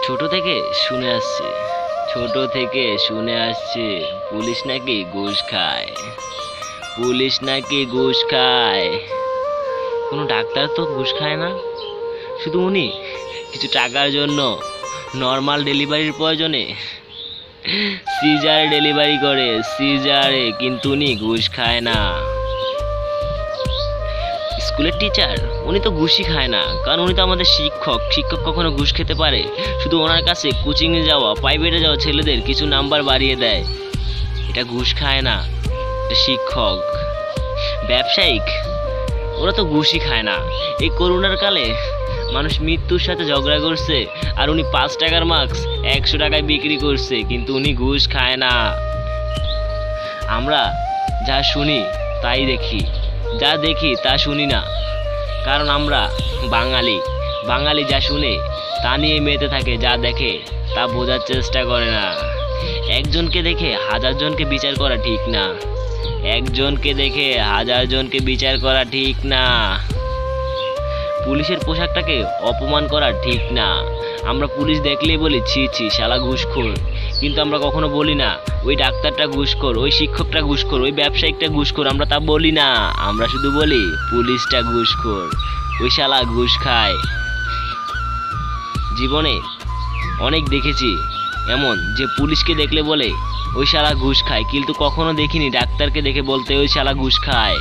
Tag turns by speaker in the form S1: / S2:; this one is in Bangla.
S1: ছোট থেকে শুনে আসছি ছোট থেকে শুনে আসছি পুলিশ নাকি ঘুষ খায়। পুলিশ নাকি ঘুষ খায়। কোনো ডাক্তার তো ঘুষ খায় না, শুধু উনি কিছু টাকার জন্য নর্মাল ডেলিভারির প্রয়োজনে সিজারে ডেলিভারি করে, সিজারে, কিন্তু উনি ঘুষ খায় না। স্কুলের টিচার উনি তো ঘুষই খায় না, কারণ উনি তো আমাদের শিক্ষক। শিক্ষক কখনো ঘুষ খেতে পারে? শুধু ওনার কাছে কোচিংয়ে যাওয়া, প্রাইভেটে যাওয়া ছেলেদের কিছু নাম্বার বাড়িয়ে দেয়, এটা ঘুষ খায় না, এটা শিক্ষক। ব্যবসায়িক ওরা তো ঘুষই খায় না। এই করোনার কালে মানুষ মৃত্যুর সাথে ঝগড়া করছে, আর উনি 5 টাকার মাস্ক 100 টাকায় বিক্রি করছে, কিন্তু উনি ঘুষ খায় না। আমরা যা শুনি তাই দেখি, যা দেখি তা শুনি না, কারণ আমরা বাঙালি। বাঙালি যা শুনে তা নিয়ে মেতে থাকে, যা দেখে তা বোঝার চেষ্টা করে না। একজনকে দেখে হাজারজনকে বিচার করা ঠিক না। একজনকে দেখে হাজারজনকে বিচার করা ঠিক না। পুলিশের পোশাকটাকে অপমান করা ঠিক না। আমরা পুলিশ দেখলেই বলি ছি ছি শালা ঘুষখোর, কিন্তু আমরা কখনো বলি না ওই ডাক্তারটা ঘুষখোর, ওই শিক্ষকটা ঘুষখোর, ওই ব্যবসায়িকটা ঘুষখোর। আমরা তা বলি না, আমরা শুধু বলি পুলিশটা ঘুষখোর, ওই শালা ঘুষ খায়। জীবনে অনেক দেখেছি এমন যে পুলিশকে দেখলে বলে ওই শালা ঘুষ খায়, কিন্তু কখনো দেখিনি ডাক্তারকে দেখে বলতে ওই শালা ঘুষ খায়।